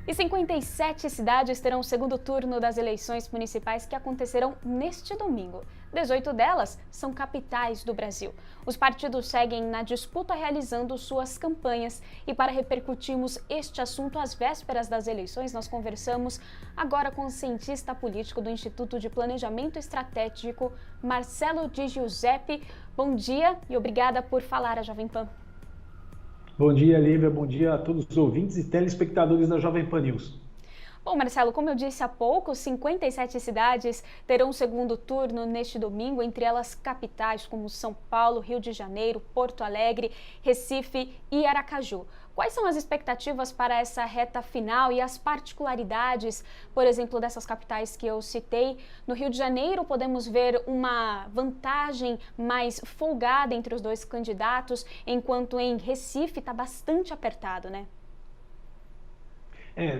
E 57 cidades terão o segundo turno das eleições municipais que acontecerão neste domingo. 18 delas são capitais do Brasil. Os partidos seguem na disputa realizando suas campanhas. E para repercutirmos este assunto às vésperas das eleições, nós conversamos agora com o cientista político do Instituto de Planejamento Estratégico, Marcelo Di Giuseppe. Bom dia e obrigada por falar à Jovem Pan. Bom dia, Lívia. Bom dia a todos os ouvintes e telespectadores da Jovem Pan News. Bom, Marcelo, como eu disse há pouco, 57 cidades terão um segundo turno neste domingo, entre elas capitais como São Paulo, Rio de Janeiro, Porto Alegre, Recife e Aracaju. Quais são as expectativas para essa reta final e as particularidades, por exemplo, dessas capitais que eu citei? No Rio de Janeiro, podemos ver uma vantagem mais folgada entre os dois candidatos, enquanto em Recife está bastante apertado, né?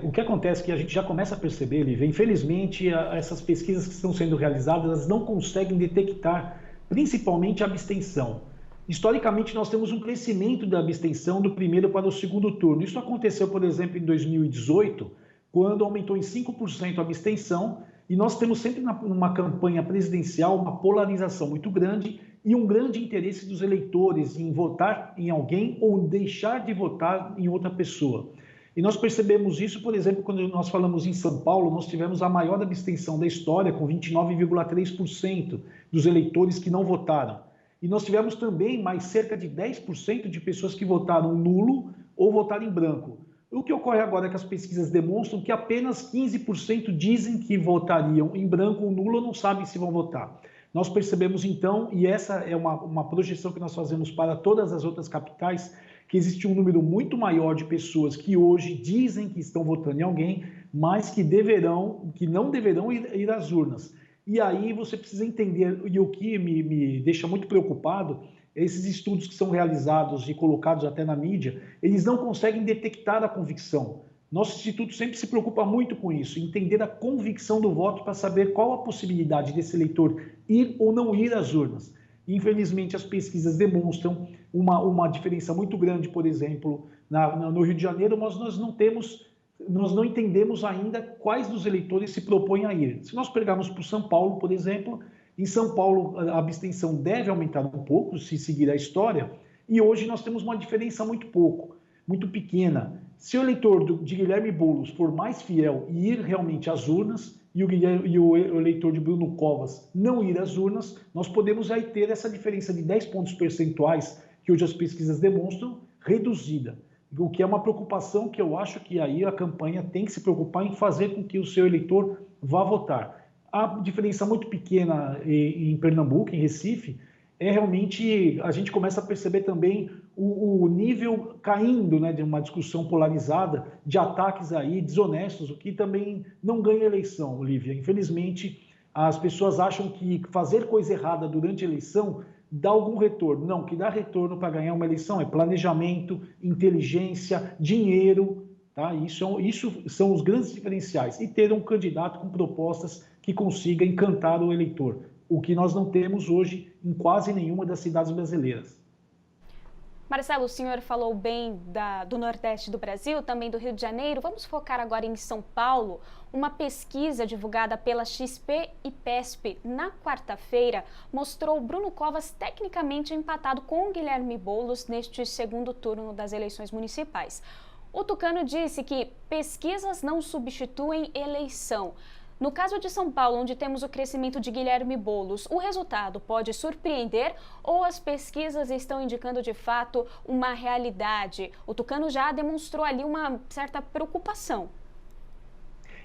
O que acontece é que a gente já começa a perceber, Lívia, infelizmente, essas pesquisas que estão sendo realizadas, elas não conseguem detectar principalmente a abstenção. Historicamente, nós temos um crescimento da abstenção do primeiro para o segundo turno. Isso aconteceu, por exemplo, em 2018, quando aumentou em 5% a abstenção, e nós temos sempre numa campanha presidencial uma polarização muito grande e um grande interesse dos eleitores em votar em alguém ou deixar de votar em outra pessoa. E nós percebemos isso, por exemplo, quando nós falamos em São Paulo, nós tivemos a maior abstenção da história, com 29,3% dos eleitores que não votaram. E nós tivemos também mais cerca de 10% de pessoas que votaram nulo ou votaram em branco. O que ocorre agora é que as pesquisas demonstram que apenas 15% dizem que votariam em branco ou nulo ou não sabem se vão votar. Nós percebemos então, e essa é uma projeção que nós fazemos para todas as outras capitais, que existe um número muito maior de pessoas que hoje dizem que estão votando em alguém, mas que não deverão ir às urnas. E aí você precisa entender, e o que me deixa muito preocupado, esses estudos que são realizados e colocados até na mídia, eles não conseguem detectar a convicção. Nosso instituto sempre se preocupa muito com isso, entender a convicção do voto para saber qual a possibilidade desse eleitor ir ou não ir às urnas. Infelizmente, as pesquisas demonstram uma diferença muito grande, por exemplo, no Rio de Janeiro, mas nós não entendemos ainda quais dos eleitores se propõem a ir. Se nós pegarmos por São Paulo, por exemplo, em São Paulo a abstenção deve aumentar um pouco, se seguir a história, e hoje nós temos uma diferença muito pequena. Se o eleitor de Guilherme Boulos for mais fiel e ir realmente às urnas, e o eleitor de Bruno Covas não ir às urnas, nós podemos aí ter essa diferença de 10 pontos percentuais, que hoje as pesquisas demonstram, reduzida. O que é uma preocupação que eu acho que aí a campanha tem que se preocupar em fazer com que o seu eleitor vá votar. A diferença muito pequena em Pernambuco, em Recife, é realmente, a gente começa a perceber também o nível caindo, né, de uma discussão polarizada, de ataques aí desonestos, o que também não ganha eleição, Olivia. Infelizmente, as pessoas acham que fazer coisa errada durante a eleição dá algum retorno. Não, o que dá retorno para ganhar uma eleição é planejamento, inteligência, dinheiro, tá? Isso são os grandes diferenciais. E ter um candidato com propostas que consiga encantar o eleitor, o que nós não temos hoje em quase nenhuma das cidades brasileiras. Marcelo, o senhor falou bem do Nordeste do Brasil, também do Rio de Janeiro. Vamos focar agora em São Paulo. Uma pesquisa divulgada pela XP e PESP na quarta-feira mostrou Bruno Covas tecnicamente empatado com Guilherme Boulos neste segundo turno das eleições municipais. O tucano disse que pesquisas não substituem eleição. No caso de São Paulo, onde temos o crescimento de Guilherme Boulos, o resultado pode surpreender ou as pesquisas estão indicando de fato uma realidade? O tucano já demonstrou ali uma certa preocupação.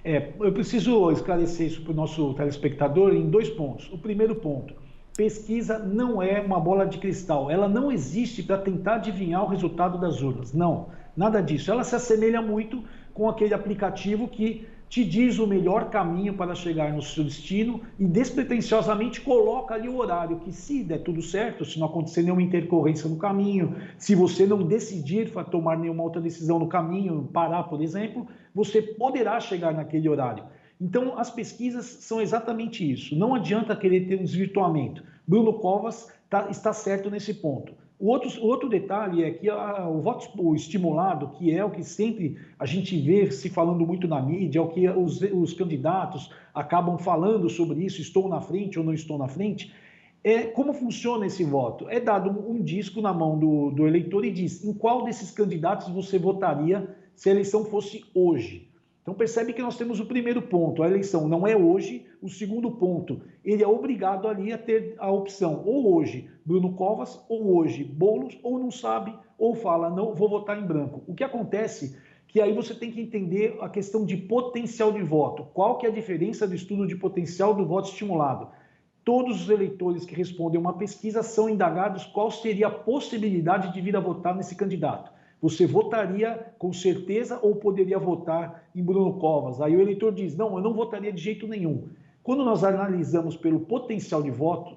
Eu preciso esclarecer isso para o nosso telespectador em 2 pontos. O primeiro ponto, pesquisa não é uma bola de cristal, ela não existe para tentar adivinhar o resultado das urnas, não, nada disso. Ela se assemelha muito com aquele aplicativo que te diz o melhor caminho para chegar no seu destino e despretensiosamente coloca ali o horário, que se der tudo certo, se não acontecer nenhuma intercorrência no caminho, se você não decidir tomar nenhuma outra decisão no caminho, parar, por exemplo, você poderá chegar naquele horário. Então, as pesquisas são exatamente isso. Não adianta querer ter um desvirtuamento. Bruno Covas está certo nesse ponto. O outro detalhe é que o voto estimulado, que é o que sempre a gente vê se falando muito na mídia, é o que os candidatos acabam falando sobre isso, estou na frente ou não estou na frente, como funciona esse voto? É dado um disco na mão do eleitor e diz em qual desses candidatos você votaria se a eleição fosse hoje. Então percebe que nós temos o primeiro ponto, a eleição não é hoje. O segundo ponto, ele é obrigado ali a ter a opção ou hoje Bruno Covas, ou hoje Boulos, ou não sabe, ou fala, não, vou votar em branco. O que acontece que aí você tem que entender a questão de potencial de voto. Qual que é a diferença do estudo de potencial do voto estimulado? Todos os eleitores que respondem a uma pesquisa são indagados qual seria a possibilidade de vir a votar nesse candidato. Você votaria com certeza ou poderia votar em Bruno Covas? Aí o eleitor diz, não, eu não votaria de jeito nenhum. Quando nós analisamos pelo potencial de voto,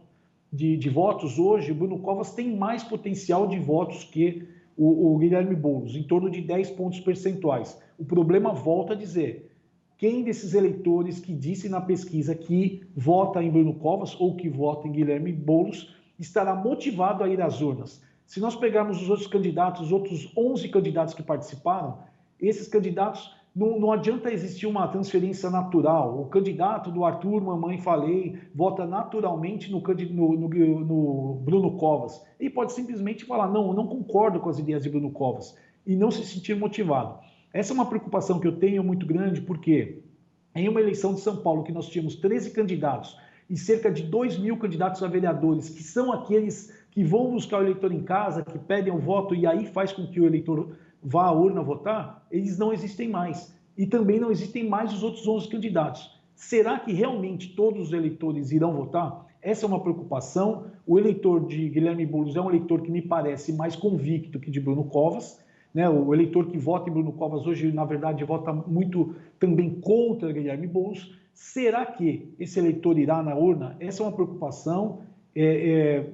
de votos hoje, o Bruno Covas tem mais potencial de votos que o Guilherme Boulos, em torno de 10 pontos percentuais. O problema, volta a dizer, quem desses eleitores que disse na pesquisa que vota em Bruno Covas ou que vota em Guilherme Boulos estará motivado a ir às urnas? Se nós pegarmos os outros candidatos, os outros 11 candidatos que participaram, esses candidatos, não adianta existir uma transferência natural. O candidato do Arthur, mamãe, falei, vota naturalmente no Bruno Covas. Ele pode simplesmente falar, não, eu não concordo com as ideias de Bruno Covas, e não se sentir motivado. Essa é uma preocupação que eu tenho muito grande, porque em uma eleição de São Paulo, que nós tínhamos 13 candidatos e cerca de 2.000 candidatos a vereadores, que são aqueles que vão buscar o eleitor em casa, que pedem o voto e aí faz com que o eleitor vá à urna votar, eles não existem mais. E também não existem mais os outros 11 candidatos. Será que realmente todos os eleitores irão votar? Essa é uma preocupação. O eleitor de Guilherme Boulos é um eleitor que me parece mais convicto que de Bruno Covas, né? O eleitor que vota em Bruno Covas hoje, na verdade, vota muito também contra Guilherme Boulos. Será que esse eleitor irá na urna? Essa é uma preocupação.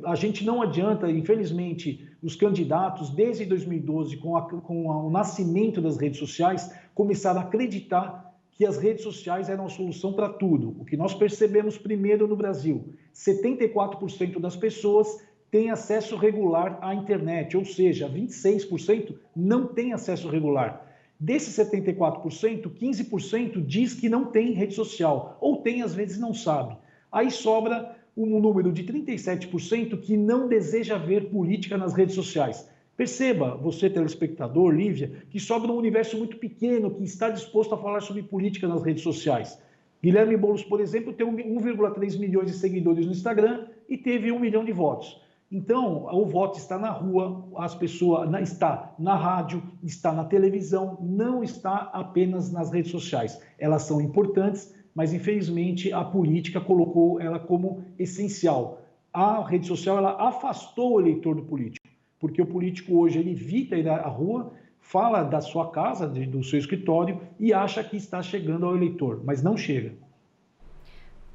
A gente não adianta, infelizmente, os candidatos, desde 2012, com o nascimento das redes sociais, começaram a acreditar que as redes sociais eram a solução para tudo. O que nós percebemos primeiro no Brasil, 74% das pessoas têm acesso regular à internet, ou seja, 26% não têm acesso regular. Desses 74%, 15% diz que não tem rede social, ou tem, às vezes não sabe. Aí sobra um número de 37% que não deseja ver política nas redes sociais. Perceba, você telespectador, Lívia, que sobra um universo muito pequeno que está disposto a falar sobre política nas redes sociais. Guilherme Boulos, por exemplo, tem 1,3 milhões de seguidores no Instagram e teve 1 milhão de votos. Então, o voto está na rua, as pessoas está na rádio, está na televisão, não está apenas nas redes sociais. Elas são importantes, mas infelizmente a política colocou ela como essencial. A rede social ela afastou o eleitor do político, porque o político hoje ele evita ir à rua, fala da sua casa, do seu escritório e acha que está chegando ao eleitor, mas não chega.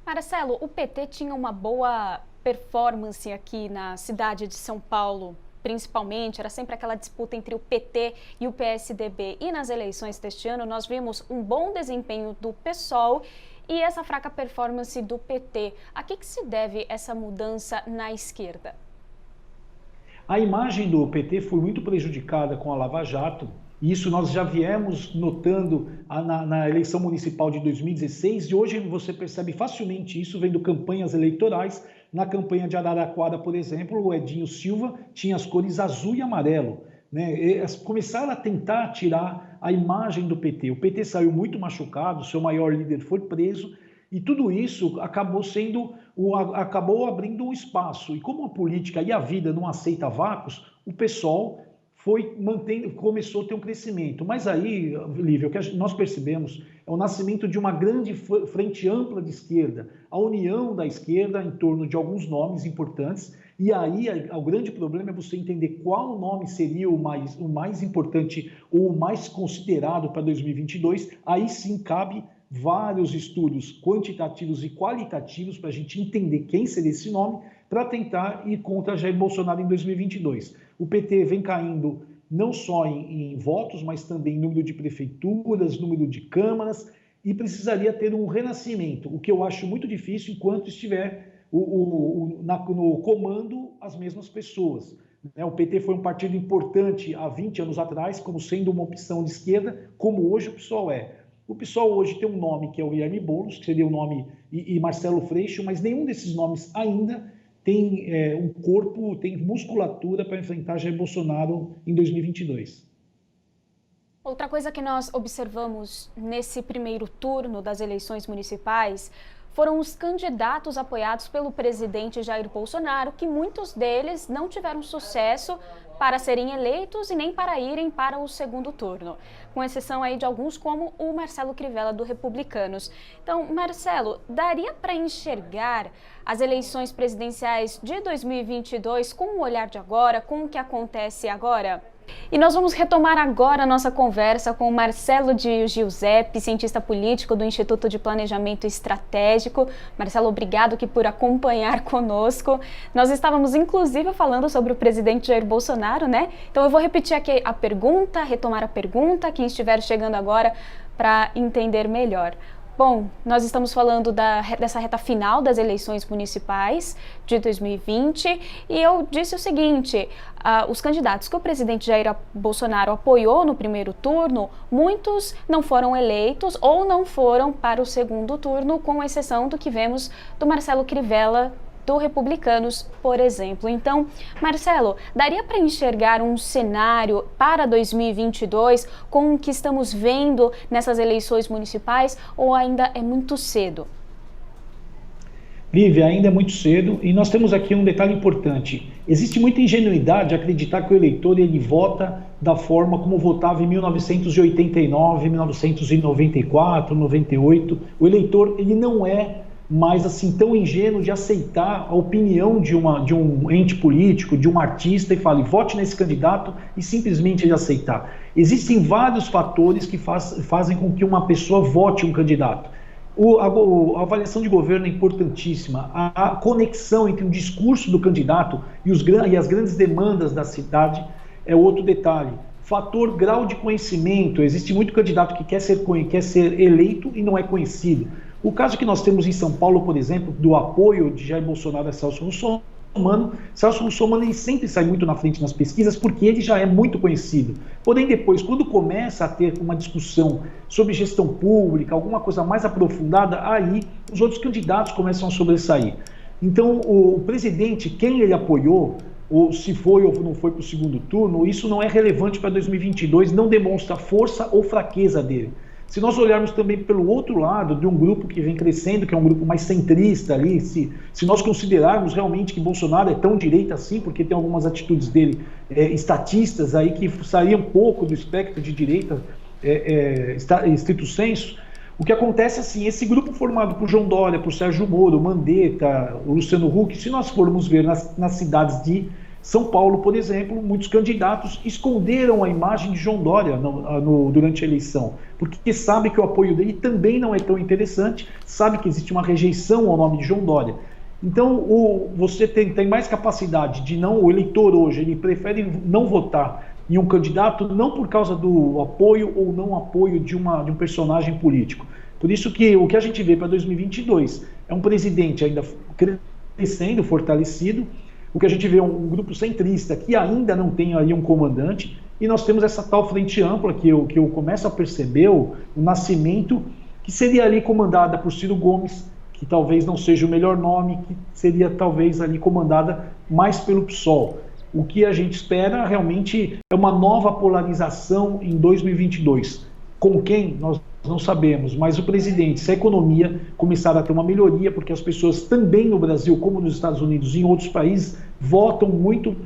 Marcelo, o PT tinha uma boa performance aqui na cidade de São Paulo, principalmente, era sempre aquela disputa entre o PT e o PSDB. E nas eleições deste ano nós vimos um bom desempenho do PSOL e essa fraca performance do PT. A que se deve essa mudança na esquerda? A imagem do PT foi muito prejudicada com a Lava Jato. Isso nós já viemos notando na eleição municipal de 2016 e hoje você percebe facilmente isso vendo campanhas eleitorais. Na campanha de Araraquara, por exemplo, o Edinho Silva tinha as cores azul e amarelo, né? Começaram a tentar tirar a imagem do PT. O PT saiu muito machucado, seu maior líder foi preso e tudo isso acabou abrindo um espaço. E como a política e a vida não aceita vácuos, o PSOL começou a ter um crescimento. Mas aí, Lívia, o que nós percebemos é o nascimento de uma grande frente ampla de esquerda, a união da esquerda em torno de alguns nomes importantes, e aí o grande problema é você entender qual nome seria o mais importante ou o mais considerado para 2022, aí sim cabe vários estudos quantitativos e qualitativos para a gente entender quem seria esse nome, para tentar ir contra Jair Bolsonaro em 2022. O PT vem caindo não só em votos, mas também em número de prefeituras, número de câmaras, e precisaria ter um renascimento, o que eu acho muito difícil enquanto estiver no comando as mesmas pessoas. né? O PT foi um partido importante há 20 anos atrás, como sendo uma opção de esquerda, como hoje o PSOL é. O PSOL hoje tem um nome que é o Guilherme Boulos, que seria o nome, e Marcelo Freixo, mas nenhum desses nomes ainda tem um corpo, tem musculatura para enfrentar Jair Bolsonaro em 2022. Outra coisa que nós observamos nesse primeiro turno das eleições municipais foram os candidatos apoiados pelo presidente Jair Bolsonaro, que muitos deles não tiveram sucesso para serem eleitos e nem para irem para o segundo turno, com exceção aí de alguns como o Marcelo Crivella do Republicanos. Então, Marcelo, daria para enxergar as eleições presidenciais de 2022 com o olhar de agora, com o que acontece agora? E nós vamos retomar agora a nossa conversa com o Marcelo de Giuseppe, cientista político do Instituto de Planejamento Estratégico. Marcelo, obrigado aqui por acompanhar conosco. Nós estávamos, inclusive, falando sobre o presidente Jair Bolsonaro, né? Então eu vou repetir aqui a pergunta, retomar a pergunta, quem estiver chegando agora para entender melhor. Bom, nós estamos falando dessa reta final das eleições municipais de 2020 e eu disse o seguinte, os candidatos que o presidente Jair Bolsonaro apoiou no primeiro turno, muitos não foram eleitos ou não foram para o segundo turno, com exceção do que vemos do Marcelo Crivella do Republicanos, por exemplo. Então, Marcelo, daria para enxergar um cenário para 2022 com o que estamos vendo nessas eleições municipais ou ainda é muito cedo? Lívia, ainda é muito cedo e nós temos aqui um detalhe importante. Existe muita ingenuidade de acreditar que o eleitor ele vota da forma como votava em 1989, 1994, 98. O eleitor ele não é mas assim tão ingênuo de aceitar a opinião de um ente político, de um artista e fale, vote nesse candidato e simplesmente ele aceitar. Existem vários fatores que fazem com que uma pessoa vote um candidato. A avaliação de governo é importantíssima, a conexão entre o discurso do candidato e as grandes demandas da cidade é outro detalhe. Fator grau de conhecimento, existe muito candidato que quer ser eleito e não é conhecido. O caso que nós temos em São Paulo, por exemplo, do apoio de Jair Bolsonaro a Celso Russomano, Celso Russomano ele sempre sai muito na frente nas pesquisas porque ele já é muito conhecido. Porém, depois, quando começa a ter uma discussão sobre gestão pública, alguma coisa mais aprofundada, aí os outros candidatos começam a sobressair. Então, o presidente, quem ele apoiou, ou se foi ou não foi para o segundo turno, isso não é relevante para 2022, não demonstra força ou fraqueza dele. Se nós olharmos também pelo outro lado, de um grupo que vem crescendo, que é um grupo mais centrista ali, se nós considerarmos realmente que Bolsonaro é tão direita assim, porque tem algumas atitudes dele estatistas aí que saíam um pouco do espectro de direita, estrito sensu, o que acontece assim, esse grupo formado por João Dória, por Sérgio Moro, Mandetta, o Luciano Huck, se nós formos ver nas cidades de São Paulo, por exemplo, muitos candidatos esconderam a imagem de João Dória durante a eleição, porque sabe que o apoio dele também não é tão interessante, sabe que existe uma rejeição ao nome de João Dória. Então, você tem mais capacidade o eleitor hoje, ele prefere não votar em um candidato não por causa do apoio ou não apoio de um personagem político. Por isso que o que a gente vê para 2022 é um presidente ainda crescendo, fortalecido. O que a gente vê é um grupo centrista que ainda não tem ali um comandante, e nós temos essa tal frente ampla que eu começo a perceber, o nascimento, que seria ali comandada por Ciro Gomes, que talvez não seja o melhor nome, que seria talvez ali comandada mais pelo PSOL. O que a gente espera realmente é uma nova polarização em 2022. Com quem? Nós não sabemos, mas o presidente, se a economia começar a ter uma melhoria, porque as pessoas também no Brasil, como nos Estados Unidos e em outros países, votam muito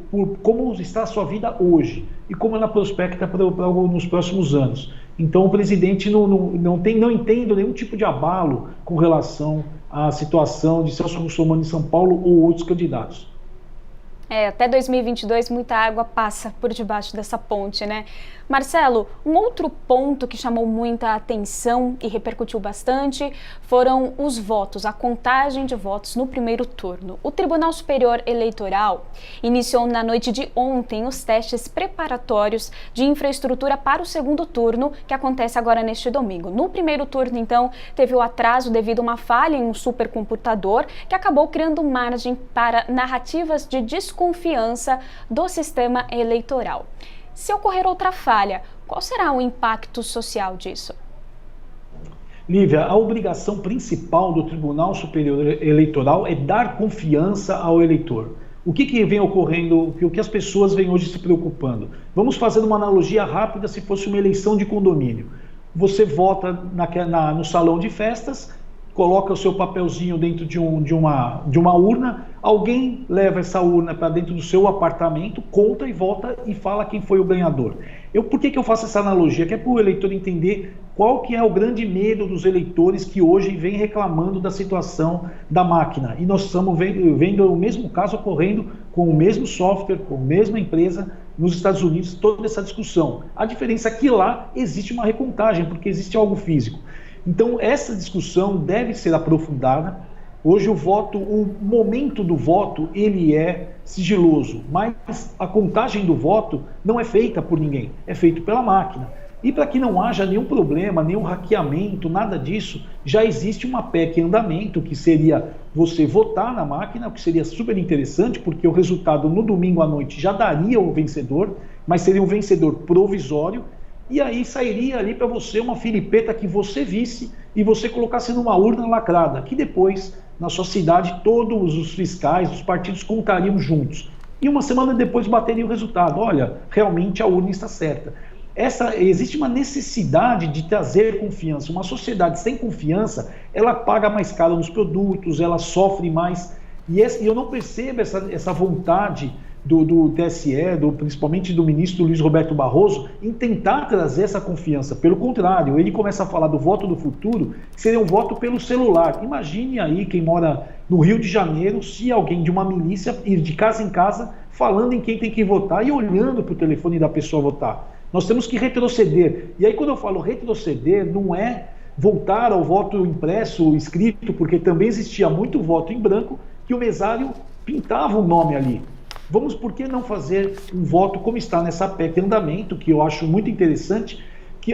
por como está a sua vida hoje e como ela prospecta nos próximos anos. Então o presidente não entende nenhum tipo de abalo com relação à situação de Celso Russomano em São Paulo ou outros candidatos. Até 2022 muita água passa por debaixo dessa ponte, né? Marcelo, um outro ponto que chamou muita atenção e repercutiu bastante foram os votos, a contagem de votos no primeiro turno. O Tribunal Superior Eleitoral iniciou na noite de ontem os testes preparatórios de infraestrutura para o segundo turno, que acontece agora neste domingo. No primeiro turno, então, teve o atraso devido a uma falha em um supercomputador que acabou criando margem para narrativas de discurso desconfiança do sistema eleitoral. Se ocorrer outra falha, qual será o impacto social disso? Lívia, a obrigação principal do Tribunal Superior Eleitoral é dar confiança ao eleitor. O que vem ocorrendo, o que as pessoas vêm hoje se preocupando? Vamos fazer uma analogia rápida se fosse uma eleição de condomínio. Você vota no salão de festas, coloca o seu papelzinho dentro de uma urna, alguém leva essa urna para dentro do seu apartamento, conta e volta e fala quem foi o ganhador. Por que eu faço essa analogia? Que é para o eleitor entender qual que é o grande medo dos eleitores que hoje vem reclamando da situação da máquina. E nós estamos vendo o mesmo caso ocorrendo com o mesmo software, com a mesma empresa nos Estados Unidos, toda essa discussão. A diferença é que lá existe uma recontagem, porque existe algo físico. Então, essa discussão deve ser aprofundada. Hoje o momento do voto, ele é sigiloso, mas a contagem do voto não é feita por ninguém, é feito pela máquina. E para que não haja nenhum problema, nenhum hackeamento, nada disso, já existe uma PEC em andamento, que seria você votar na máquina, o que seria super interessante, porque o resultado no domingo à noite já daria o vencedor, mas seria um vencedor provisório, e aí sairia ali para você uma filipeta que você visse e você colocasse numa urna lacrada, que depois, na sua cidade, todos os fiscais, os partidos contariam juntos. E uma semana depois bateria o resultado. Olha, realmente a urna está certa. Existe uma necessidade de trazer confiança. Uma sociedade sem confiança, ela paga mais caro nos produtos, ela sofre mais. E eu não percebo essa vontade do TSE, principalmente do ministro Luiz Roberto Barroso, em tentar trazer essa confiança. Pelo contrário, ele começa a falar do voto do futuro, que seria um voto pelo celular. Imagine aí quem mora no Rio de Janeiro, se alguém de uma milícia ir de casa em casa falando em quem tem que votar e olhando para o telefone da pessoa votar. Nós temos que retroceder. E aí, quando eu falo retroceder, não é voltar ao voto impresso, escrito, porque também existia muito voto em branco, que o mesário pintava um nome ali. Por que não fazer um voto como está nessa PEC em andamento, que eu acho muito interessante,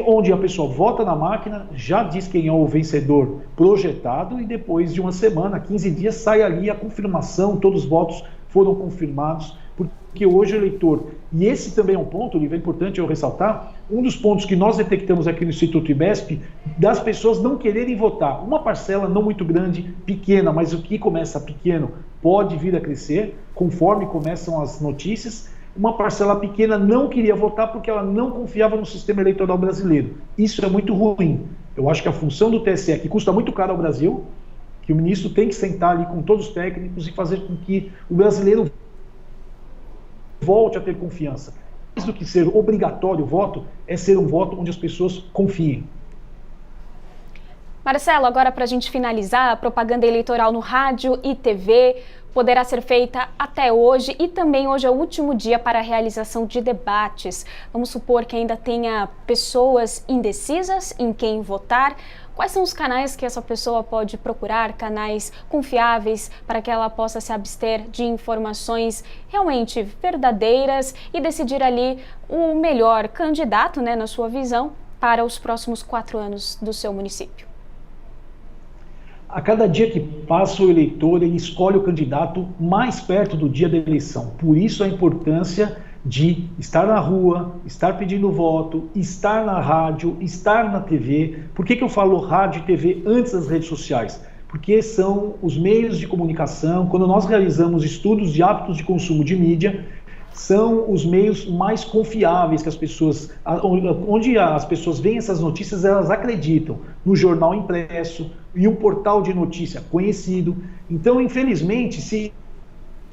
onde a pessoa vota na máquina, já diz quem é o vencedor projetado, e depois de uma semana, 15 dias, sai ali a confirmação, todos os votos foram confirmados, porque hoje o eleitor, e esse também é um ponto, é importante eu ressaltar, um dos pontos que nós detectamos aqui no Instituto IBESP, das pessoas não quererem votar. Uma parcela não muito grande, pequena, mas o que começa pequeno pode vir a crescer, conforme começam as notícias. Uma parcela pequena não queria votar porque ela não confiava no sistema eleitoral brasileiro. Isso é muito ruim. Eu acho que a função do TSE, que custa muito caro ao Brasil, que o ministro tem que sentar ali com todos os técnicos e fazer com que o brasileiro volte a ter confiança. Mais do que ser obrigatório o voto, é ser um voto onde as pessoas confiem. Marcelo, agora para a gente finalizar, a propaganda eleitoral no rádio e TV poderá ser feita até hoje e também hoje é o último dia para a realização de debates. Vamos supor que ainda tenha pessoas indecisas em quem votar. Quais são os canais que essa pessoa pode procurar, canais confiáveis, para que ela possa se abster de informações realmente verdadeiras e decidir ali o melhor candidato, na sua visão, para os próximos 4 anos do seu município? A cada dia que passa, o eleitor ele escolhe o candidato mais perto do dia da eleição. Por isso a importância de estar na rua, estar pedindo voto, estar na rádio, estar na TV. Por que eu falo rádio e TV antes das redes sociais? Porque são os meios de comunicação. Quando nós realizamos estudos de hábitos de consumo de mídia, são os meios mais confiáveis que as pessoas, onde as pessoas veem essas notícias, elas acreditam no jornal impresso e um portal de notícia conhecido. Então, infelizmente, se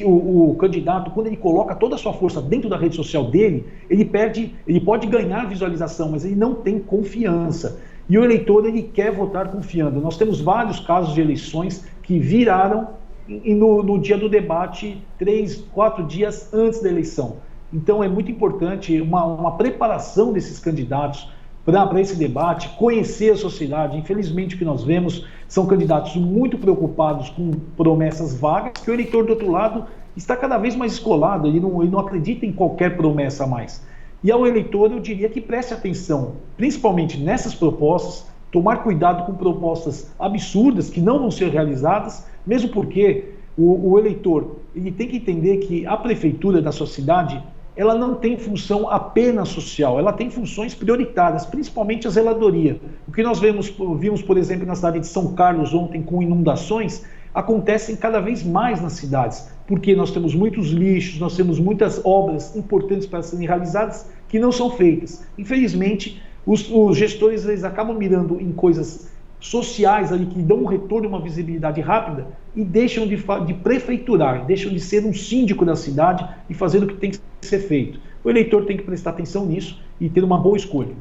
o candidato, quando ele coloca toda a sua força dentro da rede social dele, ele pode ganhar visualização, mas ele não tem confiança. E o eleitor, ele quer votar confiando. Nós temos vários casos de eleições que viraram no dia do debate, 3, 4 dias antes da eleição. Então é muito importante uma preparação desses candidatos para esse debate, conhecer a sociedade. Infelizmente o que nós vemos são candidatos muito preocupados com promessas vagas, que o eleitor do outro lado está cada vez mais escolado, ele não acredita em qualquer promessa a mais. E ao eleitor eu diria que preste atenção, principalmente nessas propostas, tomar cuidado com propostas absurdas que não vão ser realizadas, mesmo porque o eleitor ele tem que entender que a prefeitura da sua cidade, ela não tem função apenas social, ela tem funções prioritárias, principalmente a zeladoria. O que nós vimos, por exemplo, na cidade de São Carlos ontem com inundações, acontecem cada vez mais nas cidades, porque nós temos muitos lixos, nós temos muitas obras importantes para serem realizadas que não são feitas. Infelizmente, os gestores eles acabam mirando em coisas sociais ali que dão um retorno, uma visibilidade rápida e deixam de prefeiturar, deixam de ser um síndico da cidade e fazer o que tem que ser feito. O eleitor tem que prestar atenção nisso e ter uma boa escolha.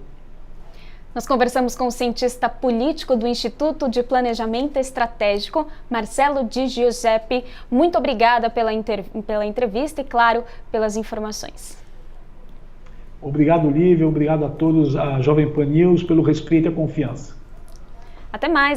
Nós conversamos com o cientista político do Instituto de Planejamento Estratégico, Marcelo Di Giuseppe. Muito obrigada pela entrevista e, claro, pelas informações. Obrigado, Lívia. Obrigado a todos, a Jovem Pan News, pelo respeito e a confiança. Até mais.